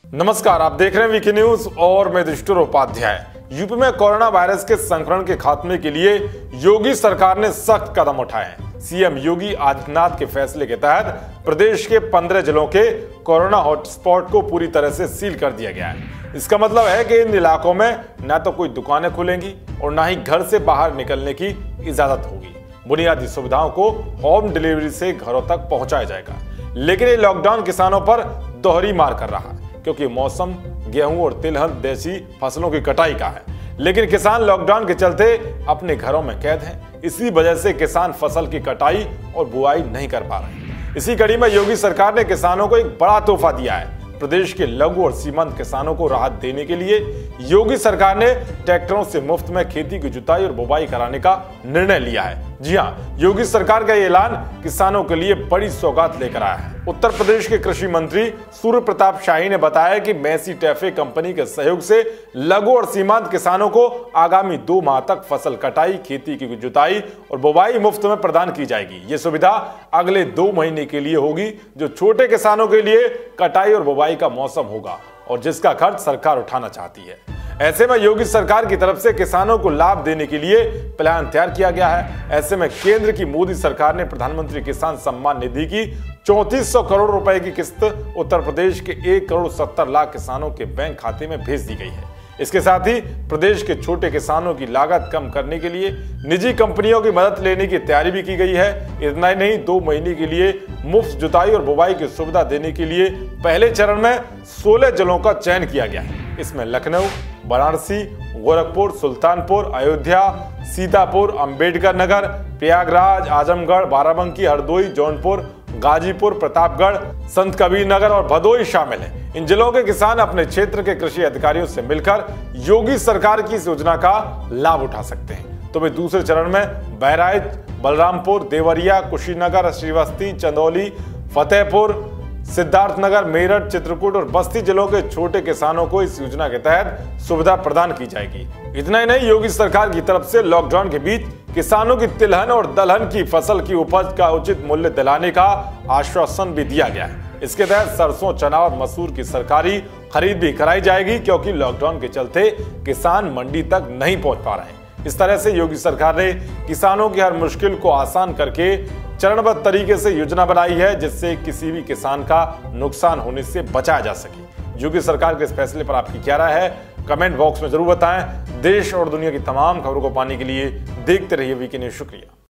नमस्कार, आप देख रहे हैं वीके न्यूज और मैं युधिष्ठिर उपाध्याय। यूपी में कोरोना वायरस के संक्रमण के खात्मे के लिए योगी सरकार ने सख्त कदम उठाए हैं। सीएम योगी आदित्यनाथ के फैसले के तहत प्रदेश के 15 जिलों के कोरोना हॉटस्पॉट को पूरी तरह से सील कर दिया गया है। इसका मतलब है कि इन इलाकों में न तो कोई दुकानें खुलेंगी और न ही घर से बाहर निकलने की इजाजत होगी। बुनियादी सुविधाओं को होम डिलीवरी से घरों तक पहुंचाया जाएगा। लेकिन ये लॉकडाउन किसानों पर दोहरी मार कर रहा है, क्योंकि मौसम गेहूं और तिलहन जैसी फसलों की कटाई का है। लेकिन किसान लॉकडाउन के चलते अपने घरों में कैद हैं। इसी वजह से किसान फसल की कटाई और बुआई नहीं कर पा रहे। इसी कड़ी में योगी सरकार ने किसानों को एक बड़ा तोहफा दिया है। प्रदेश के लघु और सीमांत किसानों को राहत देने के लिए योगी सरकार ने ट्रैक्टरों से मुफ्त में खेती की जुताई और बुवाई कराने का निर्णय लिया है। जी हां, योगी सरकार का ये ऐलान किसानों के लिए बड़ी सौगात लेकर आया है। उत्तर प्रदेश के कृषि मंत्री सूर्य प्रताप शाही ने बताया कि मैसी टैफे कंपनी के सहयोग से लघु और सीमांत किसानों को आगामी 2 माह तक फसल कटाई, खेती की जुताई और बुवाई मुफ्त में प्रदान की जाएगी। ये सुविधा अगले 2 महीने के लिए होगी, जो छोटे किसानों के लिए कटाई और बुवाई का मौसम होगा और जिसका खर्च सरकार उठाना चाहती है। ऐसे में योगी सरकार की तरफ से किसानों को लाभ देने के लिए प्लान तैयार किया गया है। ऐसे में केंद्र की मोदी सरकार ने प्रधानमंत्री किसान सम्मान निधि की 3400 करोड़ रुपए की किस्त उत्तर प्रदेश के 1 करोड़ 70 लाख किसानों के बैंक खाते में भेज दी गई है। इसके साथ ही प्रदेश के छोटे किसानों की लागत कम करने के लिए निजी कंपनियों की मदद लेने की तैयारी भी की गई है। इतना ही नहीं, 2 महीने के लिए मुफ्त जुताई और बुवाई की सुविधा देने के लिए पहले चरण में 16 जिलों का चयन किया गया है। इसमें लखनऊ, वाराणसी, गोरखपुर, सुल्तानपुर, अयोध्या, सीतापुर, अंबेडकर नगर, प्रयागराज, आजमगढ़, बाराबंकी, हरदोई, जौनपुर, गाजीपुर, प्रतापगढ़, संत कबीर नगर और भदोही शामिल हैं। इन जिलों के किसान अपने क्षेत्र के कृषि अधिकारियों से मिलकर योगी सरकार की इस योजना का लाभ उठा सकते हैं। तो वे दूसरे चरण में बहराइच, बलरामपुर, देवरिया, कुशीनगर, श्रीवस्ती, चंदौली, फतेहपुर, सिद्धार्थनगर, मेरठ, चित्रकूट और बस्ती जिलों के छोटे किसानों को इस योजना के तहत सुविधा प्रदान की जाएगी। इतना ही नहीं, योगी सरकार की तरफ से लॉकडाउन के बीच किसानों की तिलहन और दलहन की फसल की उपज का उचित मूल्य दिलाने का आश्वासन भी दिया गया है। इसके तहत सरसों, चना और मसूर की सरकारी खरीद भी कराई जाएगी, क्योंकि लॉकडाउन के चलते किसान मंडी तक नहीं पहुंच पा रहे हैं। इस तरह से योगी सरकार ने किसानों की हर मुश्किल को आसान करके चरणबद्ध तरीके से योजना बनाई है, जिससे किसी भी किसान का नुकसान होने से बचाया जा सके। योगी सरकार के इस फैसले पर आपकी क्या राय है, कमेंट बॉक्स में जरूर बताएं। देश और दुनिया की तमाम खबरों को पाने के लिए देखते रहिए वीके न्यूज। शुक्रिया।